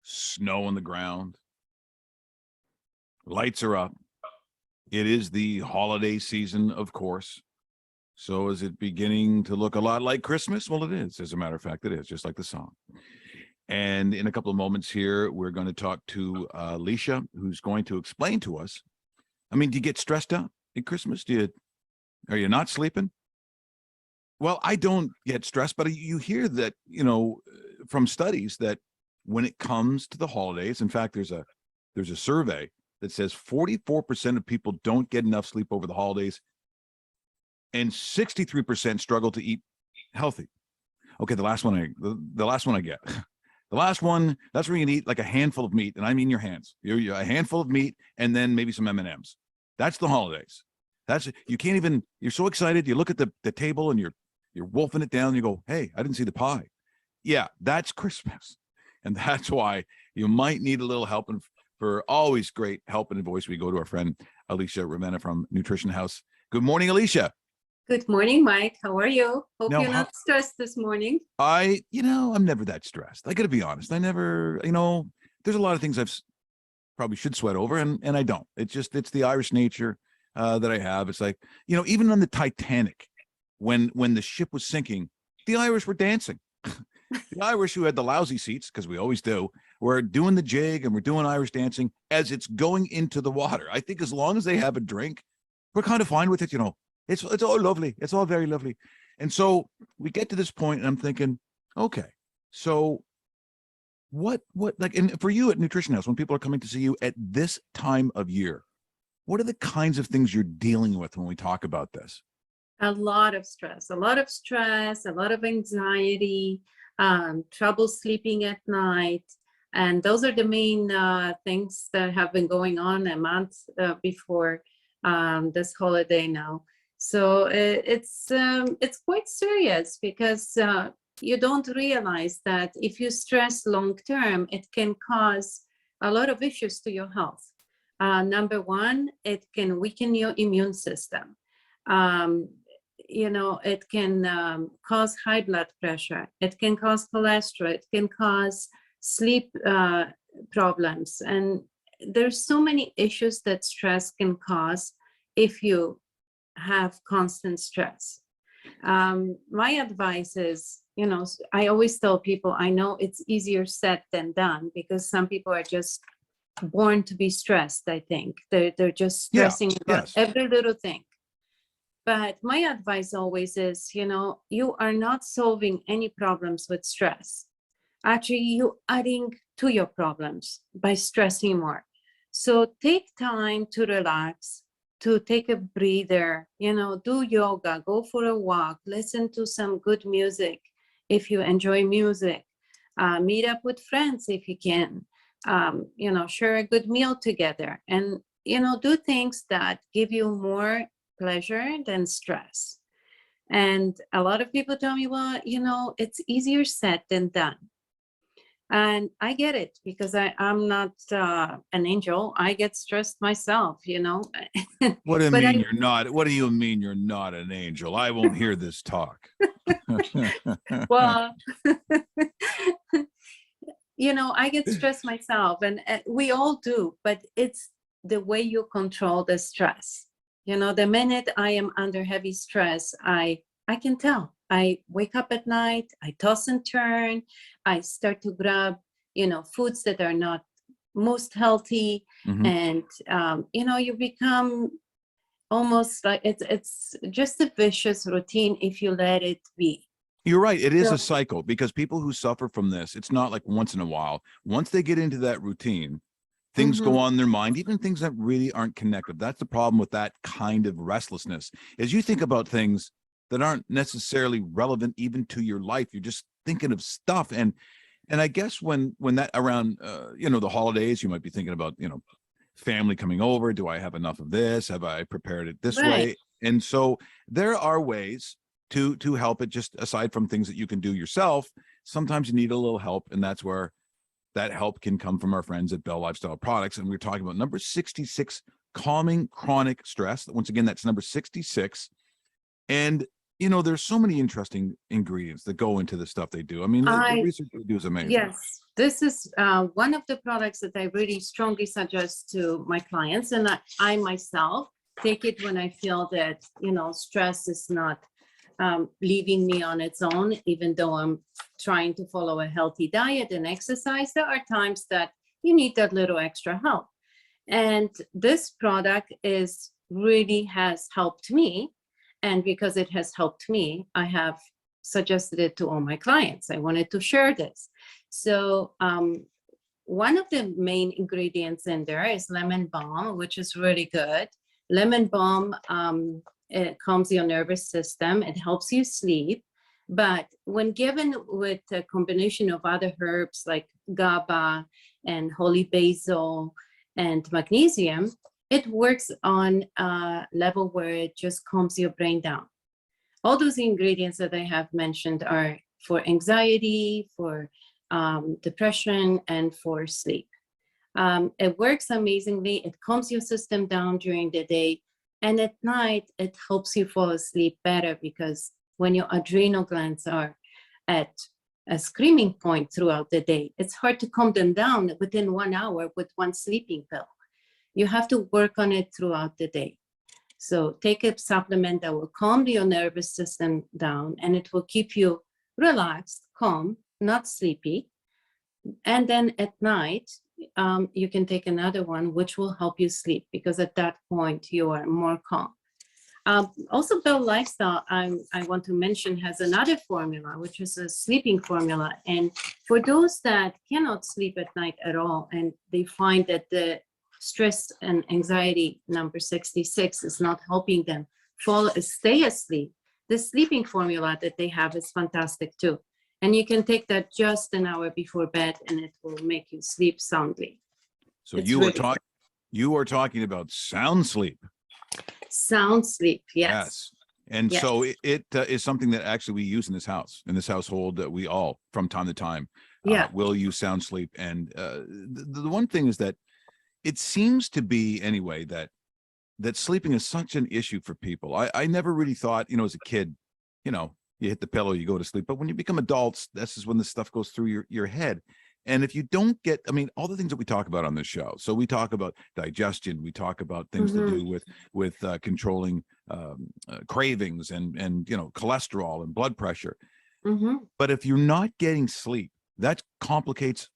snow on the ground, lights are up. It is the holiday season, of course. So is it beginning to look a lot like Christmas? Well, it is. As a matter of fact, it is, just like the song. And in a couple of moments here, we're going to talk to Alicia, who's going to explain to us. I mean, do you get stressed out at Christmas? Are you not sleeping? Well, I don't get stressed, but you hear that, from studies that when it comes to the holidays, in fact, there's a survey that says 44% of people don't get enough sleep over the holidays, and 63% struggle to eat healthy. Okay, the last one I get. The last one, that's where you can eat like a handful of meat, and I mean your hands. You're a handful of meat, and then maybe some M&Ms. That's the holidays. You can't even. You're so excited. You look at the table, and you're wolfing it down. And you go, "Hey, I didn't see the pie." Yeah, that's Christmas, and that's why you might need a little help. And for always great help and advice, we go to our friend Alicia Ravenna from Nutrition House. Good morning, Alicia. Good morning, Mike. How are you? Hope you're not stressed this morning. I'm never that stressed. I got to be honest. I never, there's a lot of things I've probably should sweat over, and I don't. It's the Irish nature that I have. It's like, even on the Titanic, when the ship was sinking, the Irish were dancing. The Irish, who had the lousy seats, because we always do, were doing the jig and we're doing Irish dancing as it's going into the water. I think as long as they have a drink, we're kind of fine with it, It's all lovely. It's all very lovely. And so we get to this point, and I'm thinking, okay, so what like, and for you at Nutrition House, when people are coming to see you at this time of year, what are the kinds of things you're dealing with when we talk about this? A lot of stress, a lot of anxiety, trouble sleeping at night. And those are the main things that have been going on a month before this holiday now. So it's quite serious, because you don't realize that if you stress long term, it can cause a lot of issues to your health. Number one, it can weaken your immune system. It can cause high blood pressure. It can cause cholesterol. It can cause sleep problems. And there's so many issues that stress can cause if you have constant stress. My advice is, I always tell people, I know it's easier said than done, because some people are just born to be stressed. I think they're just stressing about every little thing. But my advice always is, you are not solving any problems with stress. Actually, you're adding to your problems by stressing more. So take time to relax, to take a breather, do yoga, go for a walk, listen to some good music if you enjoy music, meet up with friends if you can, share a good meal together, and, do things that give you more pleasure than stress. And a lot of people tell me, well, it's easier said than done. And I get it, because I'm not an angel. I get stressed myself, What do you mean you're not? What do you mean you're not an angel? I won't hear this talk. Well, I get stressed myself, and we all do, but it's the way you control the stress. The minute I am under heavy stress, I can tell. I wake up at night, I toss and turn, I start to grab, foods that are not most healthy. Mm-hmm. And, you become almost like it's just a vicious routine if you let it be. You're right. It is a cycle, because people who suffer from this, it's not like once in a while. Once they get into that routine, things go on their mind, even things that really aren't connected. That's the problem with that kind of restlessness, is you think about things that aren't necessarily relevant even to your life. You're just thinking of stuff. And I guess when that around, the holidays, you might be thinking about, family coming over. Do I have enough of this? Have I prepared it this way? And so there are ways to help it, just aside from things that you can do yourself. Sometimes you need a little help, and that's where that help can come from our friends at Bell Lifestyle Products. And we're talking about number 66, calming chronic stress. Once again, that's number 66. And you know, there's so many interesting ingredients that go into the stuff they do. I mean, the research they do is amazing. Yes, this is one of the products that I really strongly suggest to my clients, and I myself take it when I feel that, you know, stress is not leaving me on its own, even though I'm trying to follow a healthy diet and exercise. There are times that you need that little extra help. And this product is really has helped me. And because it has helped me, I have suggested it to all my clients. I wanted to share this. So one of the main ingredients in there is lemon balm, which is really good. Lemon balm, it calms your nervous system. It helps you sleep. But when given with a combination of other herbs like GABA and holy basil and magnesium, it works on a level where it just calms your brain down. All those ingredients that I have mentioned are for anxiety, for depression, and for sleep. It works amazingly. It calms your system down during the day. And at night, it helps you fall asleep better, because when your adrenal glands are at a screaming point throughout the day, it's hard to calm them down within 1 hour with one sleeping pill. You have to work on it throughout the day. So take a supplement that will calm your nervous system down, and it will keep you relaxed, calm, not sleepy. And then at night, you can take another one, which will help you sleep, because at that point you are more calm. Also, Bell Lifestyle, I want to mention, has another formula, which is a sleeping formula. And for those that cannot sleep at night at all, and they find that the stress and anxiety number 66 is not helping them stay asleep, the sleeping formula that they have is fantastic too. And you can take that just an hour before bed, and it will make you sleep soundly. So you are talking about sound sleep. Sound sleep, yes. And yes. so it is something that actually we use in this household, that we all from time to time will use sound sleep. And the one thing is that it seems to be anyway that sleeping is such an issue for people. I never really thought, you know, as a kid, you know, you hit the pillow, you go to sleep. But when you become adults, this is when this stuff goes through your head. And if you don't get, I mean, all the things that we talk about on this show. So we talk about digestion, we talk about things to do with controlling cravings and you know, cholesterol and blood pressure. But if you're not getting sleep, that complicates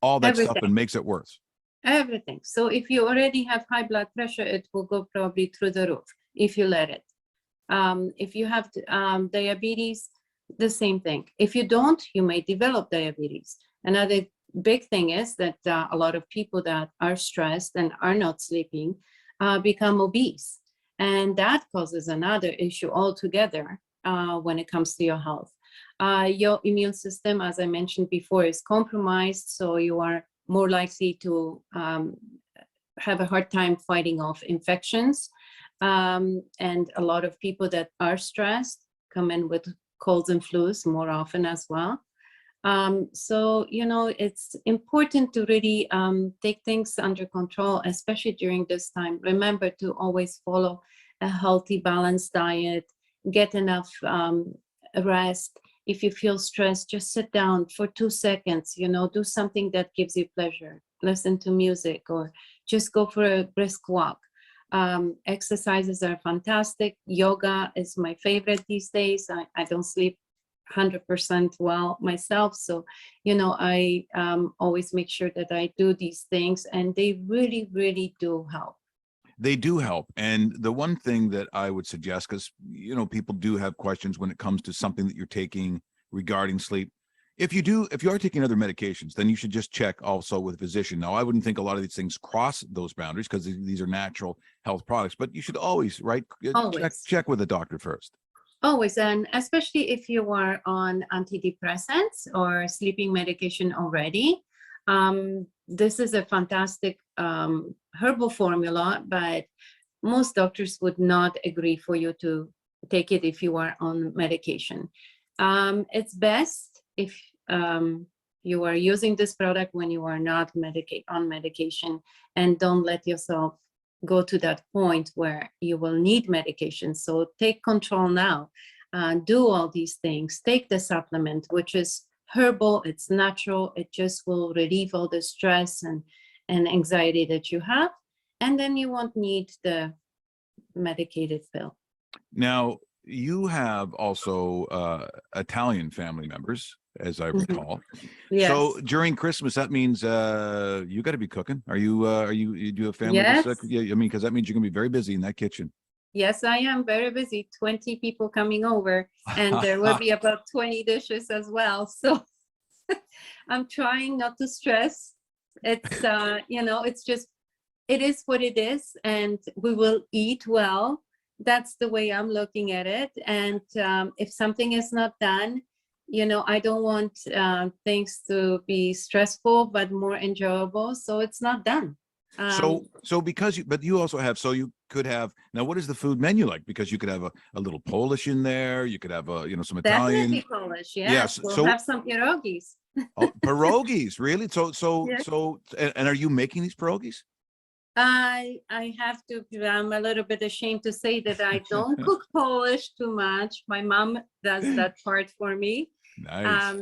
all that stuff and makes it worse. Everything. So if you already have high blood pressure, it will go probably through the roof if you let it. If you have diabetes, the same thing. If you don't, you may develop diabetes. Another big thing is that a lot of people that are stressed and are not sleeping become obese. And that causes another issue altogether when it comes to your health. Your immune system, as I mentioned before, is compromised. So you are more likely to have a hard time fighting off infections. And a lot of people that are stressed come in with colds and flus more often as well. So, you know, it's important to really take things under control, especially during this time. Remember to always follow a healthy, balanced diet, get enough rest. If you feel stressed, just sit down for 2 seconds, you know, do something that gives you pleasure. Listen to music or just go for a brisk walk. Exercises are fantastic. Yoga is my favorite these days. I don't sleep 100% well myself. So, you know, I always make sure that I do these things, and they really, really do help. They do help. And the one thing that I would suggest, because, you know, people do have questions when it comes to something that you're taking regarding sleep. If you are taking other medications, then you should just check also with a physician. Now, I wouldn't think a lot of these things cross those boundaries, because these are natural health products, but you should always, right? Always. Check with a doctor first. Always, and especially if you are on antidepressants or sleeping medication already. This is a fantastic herbal formula, but most doctors would not agree for you to take it if you are on medication. It's best if you are using this product when you are not on medication, and don't let yourself go to that point where you will need medication. So take control now. do all these things. Take the supplement, which is herbal, it's natural, it just will relieve all the stress and anxiety that you have. And then you won't need the medicated pill. Now, you have also Italian family members, as I recall. Yes. So during Christmas, that means you got to be cooking. Are you do you have family? Yes. Yeah, I mean, because that means you're gonna be very busy in that kitchen. Yes, I am very busy. 20 people coming over, and there will be about 20 dishes as well. So I'm trying not to stress. It's it's just, it is what it is, and we will eat well. That's the way I'm looking at it. And if something is not done, I don't want things to be stressful, but more enjoyable. So it's not done. So because you also have, so you could have, now what is the food menu like? Because you could have a little Polish in there. You could have some Italian. Definitely Polish. Yes. Yes. We'll So have some pierogies. oh, pierogies, really? Yes. And are you making these pierogies? I have to, I'm a little bit ashamed to say that I don't cook Polish too much. My mom does that part for me. Nice.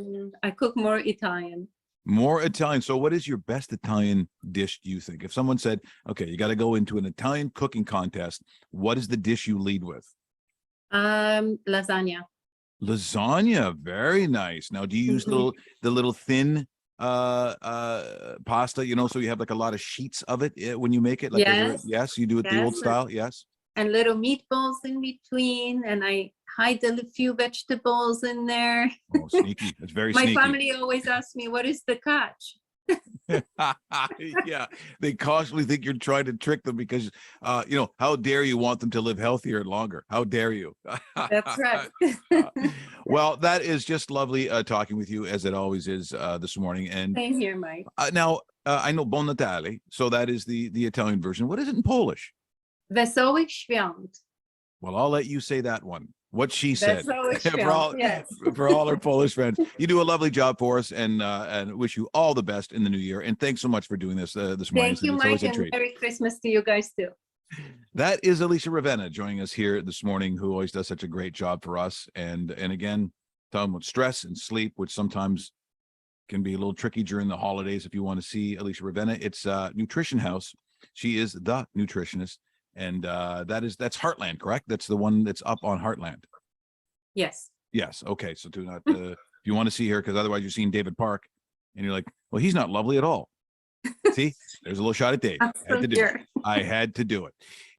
I cook more Italian. More Italian. So what is your best Italian dish, do you think? If someone said, okay, you got to go into an Italian cooking contest, what is the dish you lead with? Lasagna. Lasagna, very nice. Now, do you use the little thin pasta, so you have like a lot of sheets of it when you make it? Like Yes. You do it the old style, yes? And little meatballs in between, and I hide a few vegetables in there. Oh, sneaky. It's very My sneaky. family always asks me, what is the catch? Yeah, they constantly think you're trying to trick them because how dare you want them to live healthier and longer? How dare you? That's right. Well, that is just lovely talking with you, as it always is this morning. And same here, Mike. Now I know Buon Natale, so that is the Italian version. What is it in Polish? Wesołych Świąt. Well, I'll let you say that one. What she said. Yes. For all our Polish friends. You do a lovely job for us, and wish you all the best in the new year. And thanks so much for doing this this morning. Thank you, Mike, and Merry Christmas to you guys too. That is Alicia Ravenna joining us here this morning, who always does such a great job for us. And again, talking about stress and sleep, which sometimes can be a little tricky during the holidays. If you want to see Alicia Ravenna, it's Nutrition House. She is the nutritionist. And that's Heartland, correct? That's the one that's up on Heartland. Yes. Yes. Okay. So do not, if you want to see her, because otherwise you're seeing David Park and you're like, well, he's not lovely at all. See, there's a little shot at Dave. I had to do it.